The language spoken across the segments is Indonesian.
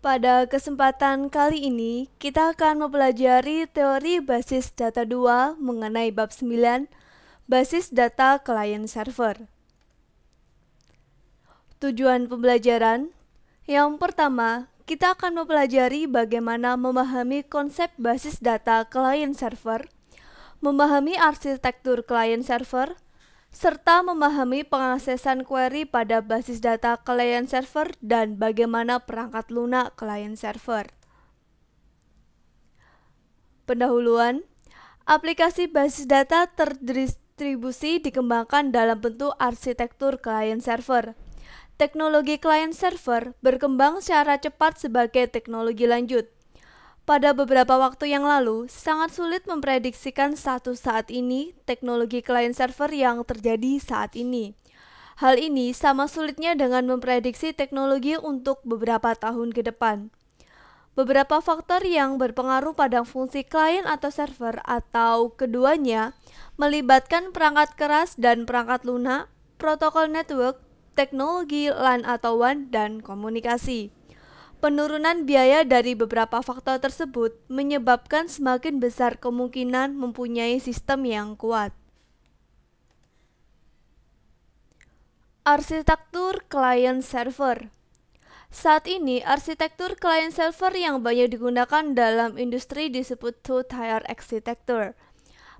Pada kesempatan kali ini, kita akan mempelajari teori basis data 2 mengenai bab 9, basis data client server. Tujuan pembelajaran: yang pertama, kita akan mempelajari bagaimana memahami konsep basis data client server, memahami arsitektur client server, serta memahami pengaksesan query pada basis data client server dan bagaimana perangkat lunak client server. Pendahuluan: aplikasi basis data terdistribusi dikembangkan dalam bentuk arsitektur client server. Teknologi client server berkembang secara cepat sebagai teknologi lanjut. Pada beberapa waktu yang lalu, sangat sulit memprediksikan status saat ini teknologi client server yang terjadi saat ini. Hal ini sama sulitnya dengan memprediksi teknologi untuk beberapa tahun ke depan. Beberapa faktor yang berpengaruh pada fungsi klien atau server atau keduanya melibatkan perangkat keras dan perangkat lunak, protokol network, teknologi LAN atau WAN, dan komunikasi. Penurunan biaya dari beberapa faktor tersebut menyebabkan semakin besar kemungkinan mempunyai sistem yang kuat. Arsitektur client server. Saat ini, arsitektur client server yang banyak digunakan dalam industri disebut two-tier architecture.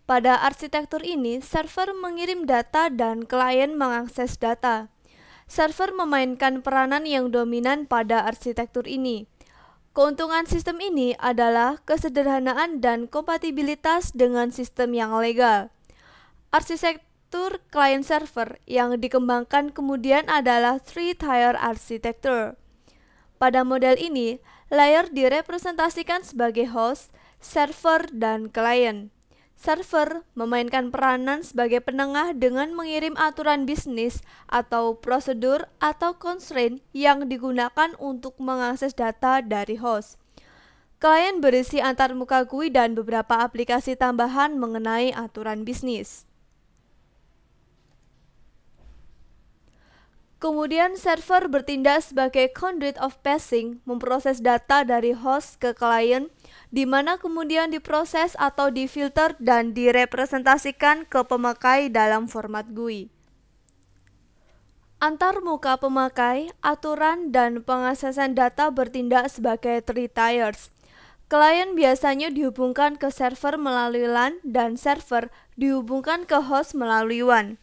Pada arsitektur ini, server mengirim data dan klien mengakses data. Server memainkan peranan yang dominan pada arsitektur ini. Keuntungan sistem ini adalah kesederhanaan dan kompatibilitas dengan sistem yang legal. Arsitektur client server yang dikembangkan kemudian adalah three-tier architecture. Pada model ini, layer direpresentasikan sebagai host, server, dan klien. Server memainkan peranan sebagai penengah dengan mengirim aturan bisnis atau prosedur atau constraint yang digunakan untuk mengakses data dari host. Klien berisi antarmuka GUI dan beberapa aplikasi tambahan mengenai aturan bisnis. Kemudian server bertindak sebagai conduit of passing, memproses data dari host ke klien, di mana kemudian diproses atau difilter dan direpresentasikan ke pemakai dalam format GUI. Antarmuka pemakai, aturan, dan pengaksesan data bertindak sebagai three tiers. Klien biasanya dihubungkan ke server melalui LAN dan server dihubungkan ke host melalui WAN.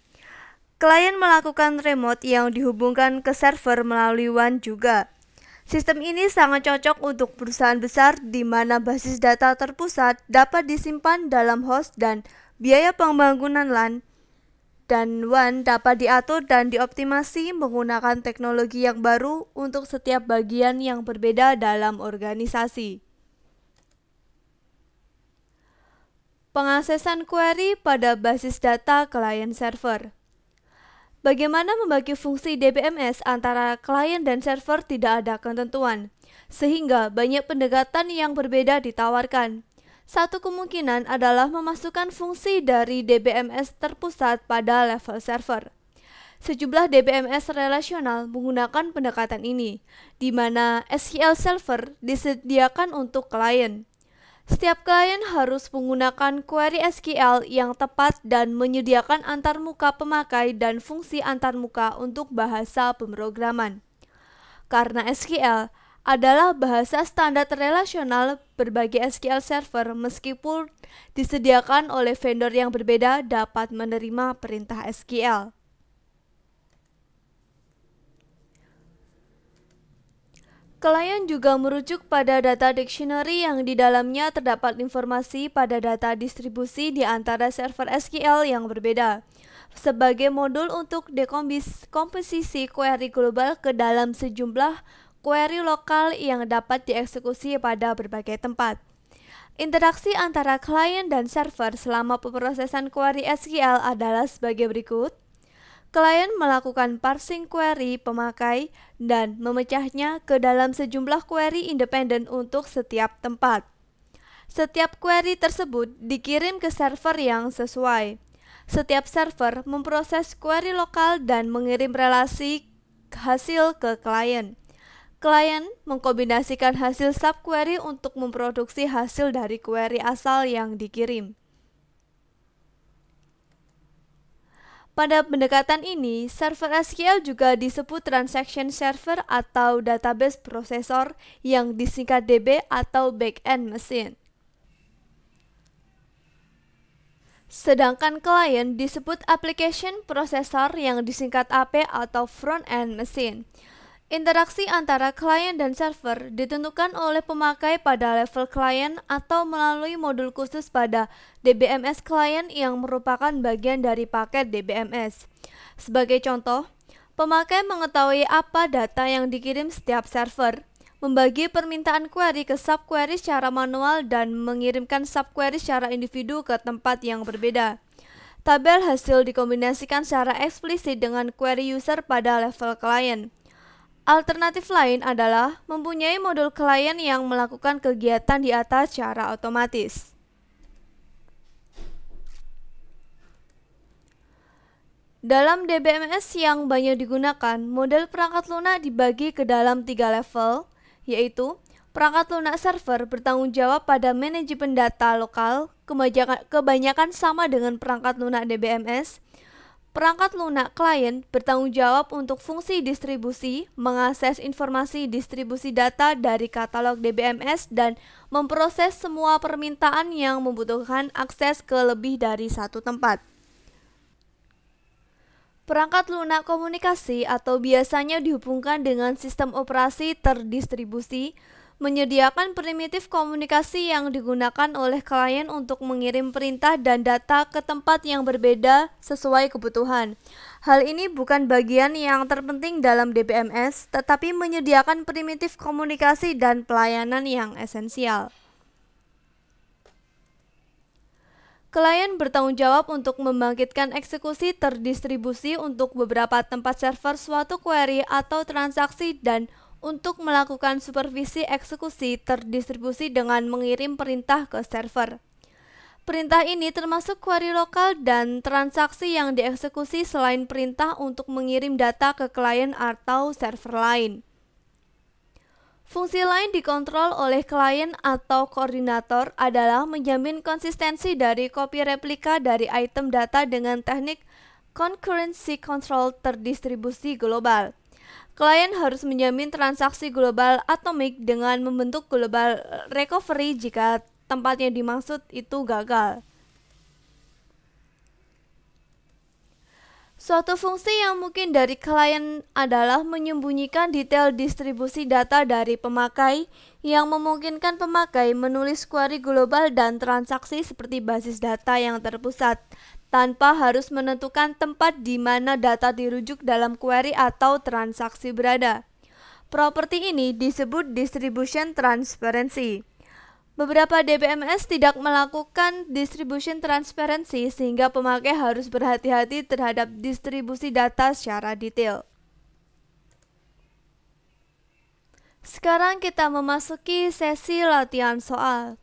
Klien melakukan remote yang dihubungkan ke server melalui WAN juga. Sistem ini sangat cocok untuk perusahaan besar di mana basis data terpusat dapat disimpan dalam host dan biaya pembangunan LAN dan WAN dapat diatur dan dioptimasi menggunakan teknologi yang baru untuk setiap bagian yang berbeda dalam organisasi. Pengaksesan query pada basis data client server. Bagaimana membagi fungsi DBMS antara klien dan server tidak ada ketentuan, sehingga banyak pendekatan yang berbeda ditawarkan. Satu kemungkinan adalah memasukkan fungsi dari DBMS terpusat pada level server. Sejumlah DBMS relasional menggunakan pendekatan ini, di mana SQL Server disediakan untuk klien. Setiap klien harus menggunakan query SQL yang tepat dan menyediakan antarmuka pemakai dan fungsi antarmuka untuk bahasa pemrograman. Karena SQL adalah bahasa standar relasional, berbagai SQL Server meskipun disediakan oleh vendor yang berbeda dapat menerima perintah SQL. Klien juga merujuk pada data dictionary yang di dalamnya terdapat informasi pada data distribusi di antara server SQL yang berbeda, sebagai modul untuk dekomposisi query global ke dalam sejumlah query lokal yang dapat dieksekusi pada berbagai tempat. Interaksi antara klien dan server selama pemrosesan query SQL adalah sebagai berikut. Klien melakukan parsing query pemakai dan memecahnya ke dalam sejumlah query independen untuk setiap tempat. Setiap query tersebut dikirim ke server yang sesuai. Setiap server memproses query lokal dan mengirim relasi hasil ke klien. Klien mengkombinasikan hasil subquery untuk memproduksi hasil dari query asal yang dikirim. Pada pendekatan ini, server SQL juga disebut transaction server atau database processor yang disingkat DB atau backend machine. Sedangkan klien disebut application processor yang disingkat AP atau front-end machine. Interaksi antara klien dan server ditentukan oleh pemakai pada level klien atau melalui modul khusus pada DBMS klien yang merupakan bagian dari paket DBMS. Sebagai contoh, pemakai mengetahui apa data yang dikirim setiap server, membagi permintaan query ke subquery secara manual dan mengirimkan subquery secara individu ke tempat yang berbeda. Tabel hasil dikombinasikan secara eksplisit dengan query user pada level klien. Alternatif lain adalah mempunyai modul klien yang melakukan kegiatan di atas secara otomatis. Dalam DBMS yang banyak digunakan, model perangkat lunak dibagi ke dalam 3 level, yaitu perangkat lunak server bertanggung jawab pada manajemen data lokal, kebanyakan sama dengan perangkat lunak DBMS. Perangkat lunak klien bertanggung jawab untuk fungsi distribusi, mengakses informasi distribusi data dari katalog DBMS dan memproses semua permintaan yang membutuhkan akses ke lebih dari satu tempat. Perangkat lunak komunikasi atau biasanya dihubungkan dengan sistem operasi terdistribusi menyediakan primitif komunikasi yang digunakan oleh klien untuk mengirim perintah dan data ke tempat yang berbeda sesuai kebutuhan. Hal ini bukan bagian yang terpenting dalam DBMS, tetapi menyediakan primitif komunikasi dan pelayanan yang esensial. Klien bertanggung jawab untuk membangkitkan eksekusi terdistribusi untuk beberapa tempat server suatu query atau transaksi dan untuk melakukan supervisi eksekusi terdistribusi dengan mengirim perintah ke server. Perintah ini termasuk query lokal dan transaksi yang dieksekusi selain perintah untuk mengirim data ke klien atau server lain. Fungsi lain dikontrol oleh klien atau koordinator adalah menjamin konsistensi dari kopi replika dari item data dengan teknik concurrency control terdistribusi global. Klien harus menjamin transaksi global atomik dengan membentuk global recovery jika tempat yang dimaksud itu gagal. Suatu fungsi yang mungkin dari klien adalah menyembunyikan detail distribusi data dari pemakai yang memungkinkan pemakai menulis query global dan transaksi seperti basis data yang terpusat, tanpa harus menentukan tempat di mana data dirujuk dalam query atau transaksi berada. Properti ini disebut distribution transparency. Beberapa DBMS tidak melakukan distribution transparency sehingga pemakai harus berhati-hati terhadap distribusi data secara detail. Sekarang kita memasuki sesi latihan soal.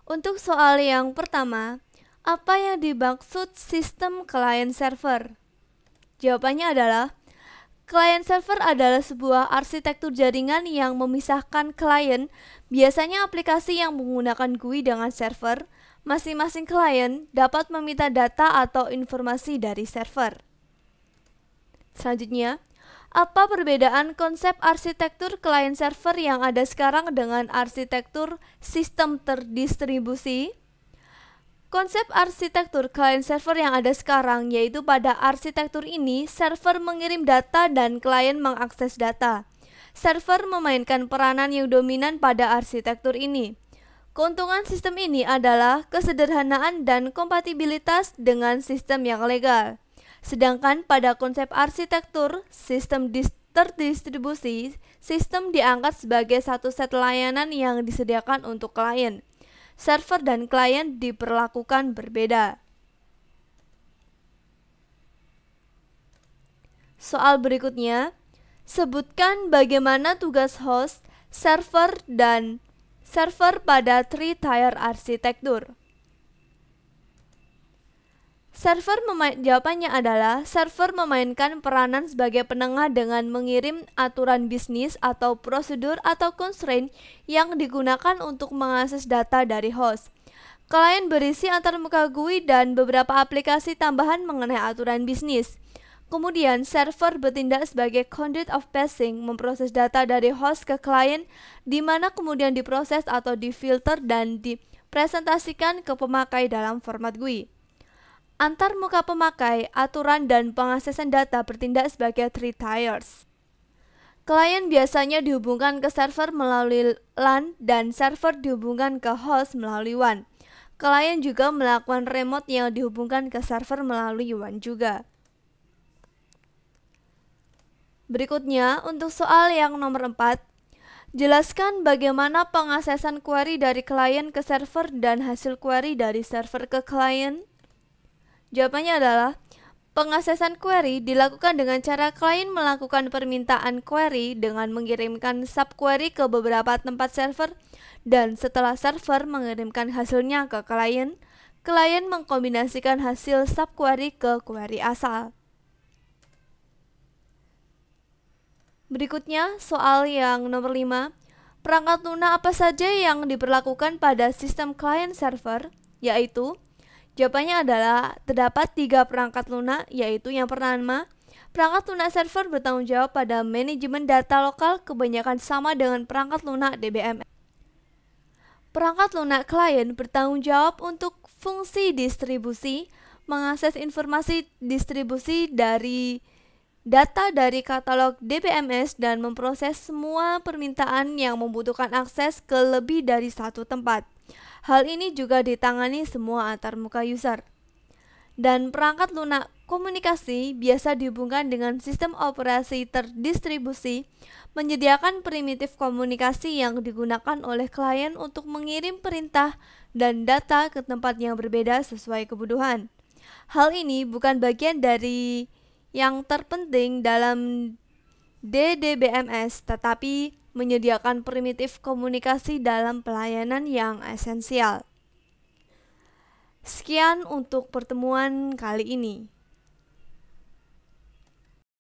Untuk soal yang pertama, apa yang dimaksud sistem client server? Jawabannya adalah client server adalah sebuah arsitektur jaringan yang memisahkan klien, biasanya aplikasi yang menggunakan GUI dengan server. Masing-masing klien dapat meminta data atau informasi dari server. Selanjutnya, apa perbedaan konsep arsitektur client server yang ada sekarang dengan arsitektur sistem terdistribusi? Konsep arsitektur client server yang ada sekarang yaitu pada arsitektur ini server mengirim data dan klien mengakses data. Server memainkan peranan yang dominan pada arsitektur ini. Keuntungan sistem ini adalah kesederhanaan dan kompatibilitas dengan sistem yang legal. Sedangkan pada konsep arsitektur sistem terdistribusi, sistem diangkat sebagai satu set layanan yang disediakan untuk klien. Server dan klien diperlakukan berbeda. Soal berikutnya, sebutkan bagaimana tugas host, server, dan server pada three-tier arsitektur. Jawabannya adalah server memainkan peranan sebagai penengah dengan mengirim aturan bisnis atau prosedur atau constraint yang digunakan untuk mengakses data dari host. Klien berisi antarmuka GUI dan beberapa aplikasi tambahan mengenai aturan bisnis. Kemudian server bertindak sebagai conduit of passing, memproses data dari host ke klien, di mana kemudian diproses atau difilter dan dipresentasikan ke pemakai dalam format GUI. Antar muka pemakai, aturan, dan pengaksesan data bertindak sebagai three tiers. Klien biasanya dihubungkan ke server melalui LAN dan server dihubungkan ke host melalui WAN. Klien juga melakukan remote yang dihubungkan ke server melalui WAN juga. Berikutnya, untuk soal yang nomor 4, jelaskan bagaimana pengaksesan query dari klien ke server dan hasil query dari server ke klien. Jawabannya adalah, pengaksesan query dilakukan dengan cara klien melakukan permintaan query dengan mengirimkan subquery ke beberapa tempat server, dan setelah server mengirimkan hasilnya ke klien, klien mengkombinasikan hasil subquery ke query asal. Berikutnya, soal yang nomor 5, perangkat lunak apa saja yang diberlakukan pada sistem client server, yaitu jawabannya adalah terdapat 3 perangkat lunak, yaitu yang pertama, perangkat lunak server bertanggung jawab pada manajemen data lokal, kebanyakan sama dengan perangkat lunak DBMS. Perangkat lunak klien bertanggung jawab untuk fungsi distribusi, mengakses informasi distribusi dari data dari katalog DBMS dan memproses semua permintaan yang membutuhkan akses ke lebih dari satu tempat. Hal ini juga ditangani semua antarmuka user. Dan perangkat lunak komunikasi biasa dihubungkan dengan sistem operasi terdistribusi, menyediakan primitif komunikasi yang digunakan oleh klien untuk mengirim perintah dan data ke tempat yang berbeda sesuai kebutuhan. Hal ini bukan bagian dari yang terpenting dalam DDBMS, tetapi menyediakan primitif komunikasi dalam pelayanan yang esensial. Sekian untuk pertemuan kali ini.